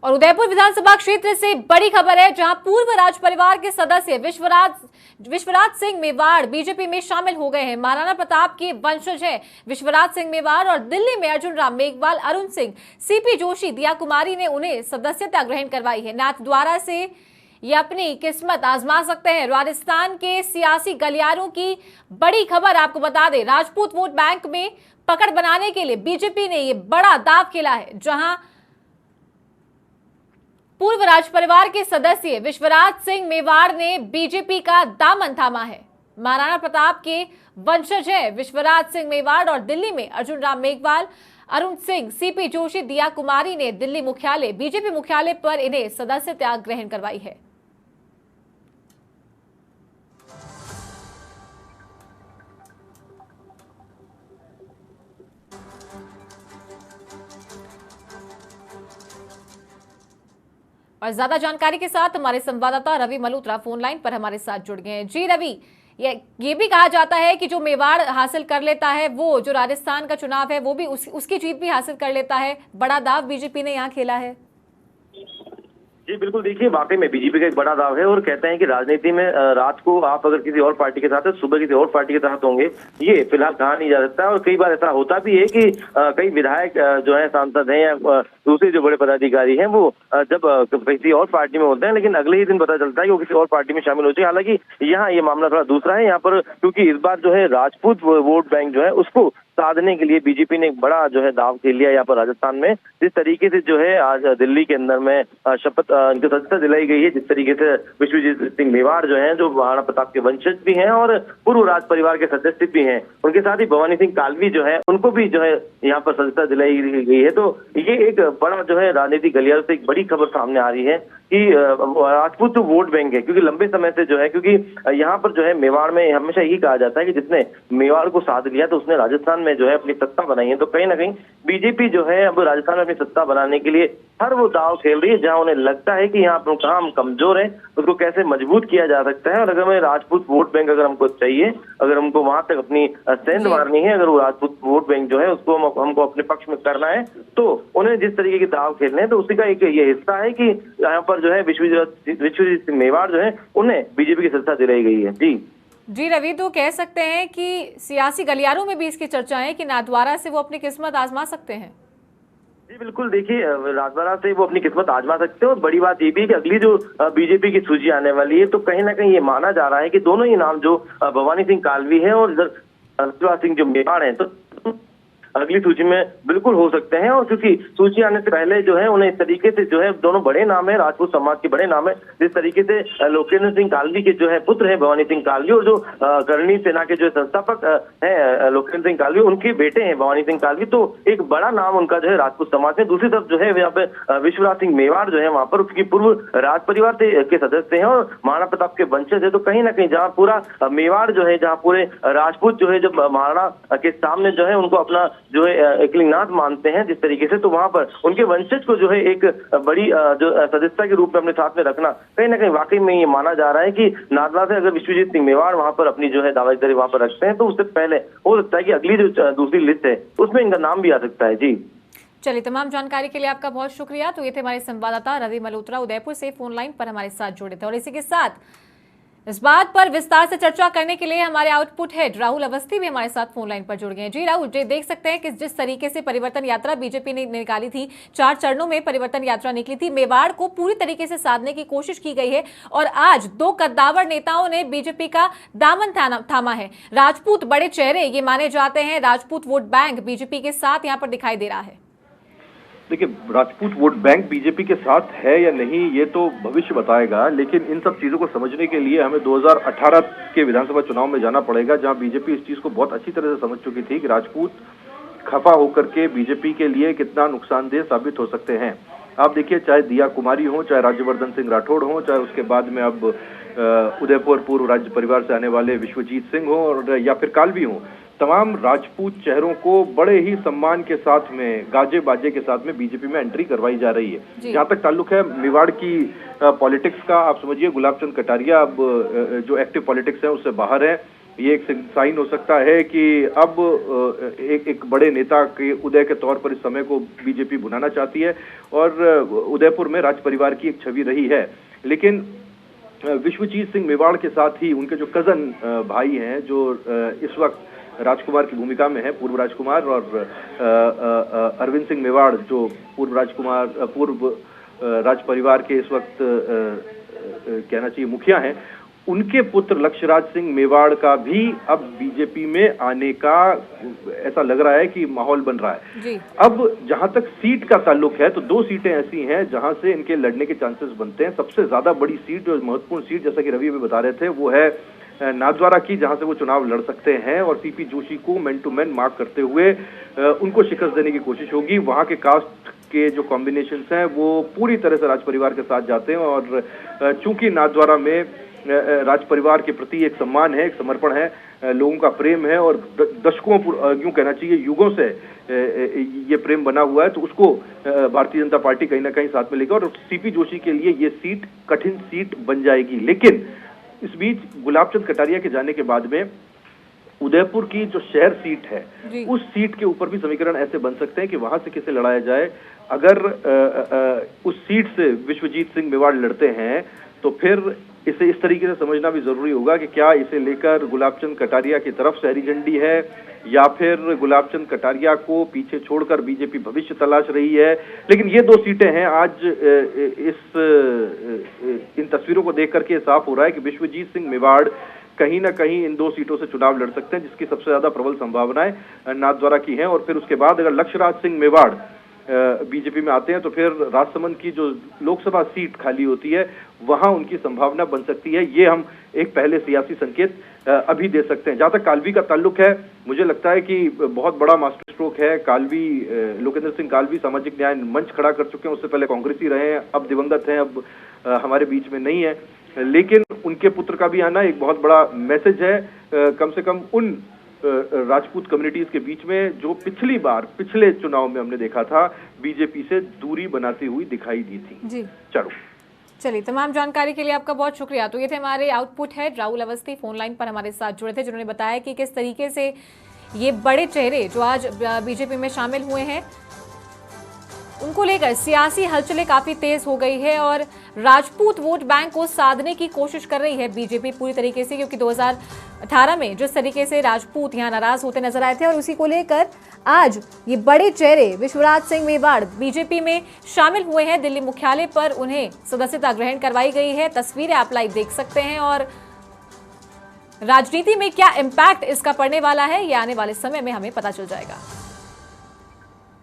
और उदयपुर विधानसभा क्षेत्र से बड़ी खबर है, जहां पूर्व राज परिवार के सदस्य विश्वराज सिंह मेवाड़ बीजेपी में शामिल हो गए हैं। महाराणा प्रताप के वंशज हैं विश्वराज सिंह मेवाड़ और दिल्ली में अर्जुन राम मेघवाल, अरुण सिंह, सीपी जोशी, दिया कुमारी ने उन्हें सदस्यता ग्रहण करवाई है। नाथद्वारा से ये अपनी किस्मत आजमा सकते हैं। राजस्थान के सियासी गलियारों की बड़ी खबर आपको बता दें, राजपूत वोट बैंक में पकड़ बनाने के लिए बीजेपी ने ये बड़ा दांव खेला है, जहां पूर्व राज परिवार के सदस्य विश्वराज सिंह मेवाड़ ने बीजेपी का दामन थामा है। महाराणा प्रताप के वंशज हैं विश्वराज सिंह मेवाड़ और दिल्ली में अर्जुन राम मेघवाल, अरुण सिंह, सीपी जोशी, दिया कुमारी ने दिल्ली मुख्यालय बीजेपी मुख्यालय पर इन्हें सदस्यता ग्रहण करवाई है। और ज्यादा जानकारी के साथ हमारे संवाददाता रवि मल्होत्रा फोन लाइन पर हमारे साथ जुड़ गए हैं। जी रवि, ये भी कहा जाता है कि जो मेवाड़ हासिल कर लेता है, वो जो राजस्थान का चुनाव है वो भी उसकी जीत भी हासिल कर लेता है। बड़ा दाव बीजेपी ने यहाँ खेला है। जी बिल्कुल, देखिए वाकई में बीजेपी का एक बड़ा दाव है और कहते हैं कि राजनीति में रात को आप अगर किसी और पार्टी के साथ है, सुबह किसी और पार्टी के साथ होंगे, ये फिलहाल कहा नहीं जा सकता। और कई बार ऐसा होता भी है कि कई विधायक जो है, सांसद हैं या दूसरे जो बड़े पदाधिकारी हैं, वो जब किसी और पार्टी में होते हैं लेकिन अगले ही दिन पता चलता है कि वो किसी और पार्टी में शामिल हो चुके हैं। हालांकि यहाँ ये मामला थोड़ा दूसरा है यहाँ पर, क्योंकि इस बार जो है राजपूत वोट बैंक जो है उसको साधने के लिए बीजेपी ने एक बड़ा जो है दाव खेल लिया यहाँ पर राजस्थान में। जिस तरीके से जो है आज दिल्ली के अंदर में शपथ इनको सदस्यता दिलाई गई है, जिस तरीके से विश्वजीत सिंह मेवाड़ जो है, जो महाराणा प्रताप के वंशज भी हैं और पूर्व राज परिवार के सदस्य भी हैं, उनके साथ ही भवानी सिंह कालवी जो है उनको भी जो है यहाँ पर सदस्यता दिलाई गई है। तो ये एक बड़ा जो है राजनीतिक गलियारों से एक बड़ी खबर सामने आ रही है कि राजपूत तो वोट बैंक है, क्योंकि लंबे समय से जो है, क्योंकि यहाँ पर जो है मेवाड़ में हमेशा यही कहा जाता है कि जिसने मेवाड़ को साध लिया तो उसने राजस्थान में जो है अपनी सत्ता बनाई है। तो कहीं ना कहीं बीजेपी जो है अब राजस्थान में अपनी सत्ता बनाने के लिए हर वो दाव खेल रही है जहां उन्हें लगता है कि यहाँ पर कहाँ हम कमजोर है, उसको कैसे मजबूत किया जा सकता है। और अगर हमें राजपूत वोट बैंक अगर हमको चाहिए, अगर हमको वहां तक अपनी सेंध मारनी है, अगर वो राजपूत वोट बैंक जो है उसको हमको अपने पक्ष में करना है, तो उन्हें जिस तरीके के दाव खेलने हैं, तो उसी का एक ये हिस्सा है कि यहाँ पर जो है विश्वजीत सिंह मेवाड़ जो है उन्हें बीजेपी की सत्ता दिलाई गई है। जी रवि, तो कह सकते हैं कि सियासी गलियारों में भी इसकी चर्चा है कि नाथद्वारा से वो अपनी किस्मत आजमा सकते हैं। जी बिल्कुल, देखिए नाथद्वारा से वो अपनी किस्मत आजमा सकते हैं। और बड़ी बात ये भी है कि अगली जो बीजेपी की सूची आने वाली है, तो कहीं ना कहीं ये माना जा रहा है कि दोनों ही नाम जो भवानी सिंह कालवी है और इधर विश्वराज सिंह जो मेवाड़ है, तो अगली सूची में बिल्कुल हो सकते हैं। और क्योंकि सूची आने से पहले जो है उन्हें इस तरीके से जो है दोनों बड़े नाम है, राजपूत समाज के बड़े नाम है, जिस तरीके से लोकेंद्र सिंह कालवी के जो है पुत्र है भवानी सिंह कालवी, और जो करणी सेना के जो संस्थापक है लोकेंद्र सिंह कालवी, उनके बेटे हैं भवानी सिंह कालवी। तो एक बड़ा नाम उनका जो है राजपूत समाज में। दूसरी तरफ जो है यहाँ पे विश्वराज सिंह मेवाड़ जो है वहां पर उसकी पूर्व राज परिवार के सदस्य हैं और महाराणा प्रताप के वंशज है। तो कहीं ना कहीं जहाँ पूरा मेवाड़ जो है, जहाँ पूरे राजपूत जो है जब महाराणा के सामने जो है उनको अपना जो है एकलिंगनाथ मानते हैं जिस तरीके से, तो वहां पर उनके वंशज को जो है एक बड़ी जो सदस्यता के रूप में अपने साथ में रखना, कहीं ना कहीं वाकई में ये माना जा रहा है कि नाथद्वारा से अगर विश्वजीत सिंह मेवाड़ वहां पर अपनी जो है दावेदारी वहां पर रखते हैं, तो उससे पहले हो सकता है कि अगली जो दूसरी लिस्ट है उसमें इनका नाम भी आ सकता है। जी चलिए, तमाम जानकारी के लिए आपका बहुत शुक्रिया। तो ये थे हमारे संवाददाता रवि मल्होत्रा, उदयपुर से फोन लाइन पर हमारे साथ जुड़े थे। और इसी के साथ इस बात पर विस्तार से चर्चा करने के लिए हमारे आउटपुट हेड राहुल अवस्थी भी हमारे साथ फोन लाइन पर जुड़ गए हैं। जी राहुल, जी देख सकते हैं कि जिस तरीके से परिवर्तन यात्रा बीजेपी ने निकाली थी, 4 चरणों में परिवर्तन यात्रा निकली थी, मेवाड़ को पूरी तरीके से साधने की कोशिश की गई है और आज 2 कद्दावर नेताओं ने बीजेपी का दामन थामा है। राजपूत बड़े चेहरे ये माने जाते हैं, राजपूत वोट बैंक बीजेपी के साथ यहाँ पर दिखाई दे रहा है। देखिए, राजपूत वोट बैंक बीजेपी के साथ है या नहीं ये तो भविष्य बताएगा, लेकिन इन सब चीजों को समझने के लिए हमें 2018 के विधानसभा चुनाव में जाना पड़ेगा, जहां बीजेपी इस चीज को बहुत अच्छी तरह से समझ चुकी थी कि राजपूत खफा होकर के बीजेपी के लिए कितना नुकसानदेह साबित हो सकते हैं। आप देखिए, चाहे दिया कुमारी हो, चाहे राज्यवर्धन सिंह राठौड़ हो, चाहे उसके बाद में अब उदयपुर पूर्व राज्य परिवार से आने वाले विश्वजीत सिंह हो और या फिर कालवी हो, तमाम राजपूत चेहरों को बड़े ही सम्मान के साथ में, गाजे बाजे के साथ में बीजेपी में एंट्री करवाई जा रही है। जहां तक ताल्लुक है मेवाड़ की पॉलिटिक्स का, आप समझिए गुलाब चंद कटारिया अब जो एक्टिव पॉलिटिक्स है उससे बाहर है। ये एक साइन हो सकता है कि अब एक बड़े नेता के उदय के तौर पर इस समय को बीजेपी भुनाना चाहती है। और उदयपुर में राज परिवार की एक छवि रही है, लेकिन विश्वजीत सिंह मेवाड़ के साथ ही उनके जो कजन भाई हैं, जो इस वक्त राजकुमार की भूमिका में है, पूर्व राजकुमार, और अरविंद सिंह मेवाड़ जो पूर्व राज परिवार के इस वक्त कहना चाहिए मुखिया हैं, उनके पुत्र लक्ष्यराज सिंह मेवाड़ का भी अब बीजेपी में आने का ऐसा लग रहा है कि माहौल बन रहा है जी। अब जहां तक सीट का ताल्लुक है तो 2 सीटें ऐसी हैं जहां से इनके लड़ने के चांसेस बनते हैं। सबसे ज्यादा बड़ी सीट, जो महत्वपूर्ण सीट, जैसा कि रवि अभी बता रहे थे, वो है नाथद्वारा की, जहां से वो चुनाव लड़ सकते हैं और सीपी जोशी को मैन टू मैन मार्क करते हुए उनको शिकस्त देने की कोशिश होगी। वहां के कास्ट के जो कॉम्बिनेशंस हैं वो पूरी तरह से राज परिवार के साथ जाते हैं, और चूंकि नाथद्वारा में राज परिवार के प्रति एक सम्मान है, एक समर्पण है, लोगों का प्रेम है, और दशकों, यूं कहना चाहिए युगों से ये प्रेम बना हुआ है, तो उसको भारतीय जनता पार्टी कहीं ना कहीं साथ में लेकर, और सीपी जोशी के लिए ये सीट कठिन सीट बन जाएगी। लेकिन इस बीच गुलाबचंद कटारिया के जाने के बाद में उदयपुर की जो शहर सीट है, उस सीट के ऊपर भी समीकरण ऐसे बन सकते हैं कि वहां से किसे लड़ाया जाए। अगर उस सीट से विश्वजीत सिंह मेवाड़ लड़ते हैं तो फिर इसे इस तरीके से समझना भी जरूरी होगा कि क्या इसे लेकर गुलाबचंद कटारिया की तरफ से हरी झंडी है, या फिर गुलाबचंद कटारिया को पीछे छोड़कर बीजेपी भविष्य तलाश रही है। लेकिन ये 2 सीटें हैं। आज इन तस्वीरों को देख करके साफ हो रहा है कि विश्वजीत सिंह मेवाड़ कहीं ना कहीं इन 2 सीटों से चुनाव लड़ सकते हैं, जिसकी सबसे ज्यादा प्रबल संभावनाएं नाथद्वारा की हैं। और फिर उसके बाद अगर लक्ष्यराज सिंह मेवाड़ बीजेपी में आते हैं तो फिर राजसमंद की जो लोकसभा सीट खाली होती है वहां उनकी संभावना बन सकती है। ये हम एक पहले सियासी संकेत अभी दे सकते हैं। जहां तक कालवी का ताल्लुक है, मुझे लगता है कि बहुत बड़ा मास्टर स्ट्रोक है। कालवी, लोकेंद्र सिंह कालवी सामाजिक न्याय मंच खड़ा कर चुके हैं, उससे पहले कांग्रेसी रहे हैं, अब दिवंगत हैं, अब हमारे बीच में नहीं है। लेकिन उनके पुत्र का भी आना एक बहुत बड़ा मैसेज है, कम से कम उन राजपूत कम्युनिटीज के बीच में जो पिछले चुनाव में हमने देखा था बीजेपी से दूरी बनाती हुई दिखाई दी थी जी। चलिए, तमाम जानकारी के लिए आपका बहुत शुक्रिया। तो ये थे हमारे output head Rahul Awasthi, phone line पर हमारे साथ जुड़े थे, जिन्होंने बताया कि किस तरीके से ये बड़े चेहरे जो आज बीजेपी में शामिल हुए हैं उनको लेकर सियासी हलचलें काफी तेज हो गई है और राजपूत वोट बैंक को साधने की कोशिश कर रही है बीजेपी पूरी तरीके से, क्योंकि 2018 में जिस तरीके से राजपूत यहां नाराज होते नजर आए थे और उसी को लेकर आज ये बड़े चेहरे विश्वराज सिंह मेवाड़ बीजेपी में शामिल हुए हैं। दिल्ली मुख्यालय पर उन्हें सदस्यता ग्रहण करवाई गई है। तस्वीरें आप लाइव देख सकते हैं और राजनीति में क्या इम्पैक्ट इसका पड़ने वाला है ये आने वाले समय में हमें पता चल जाएगा।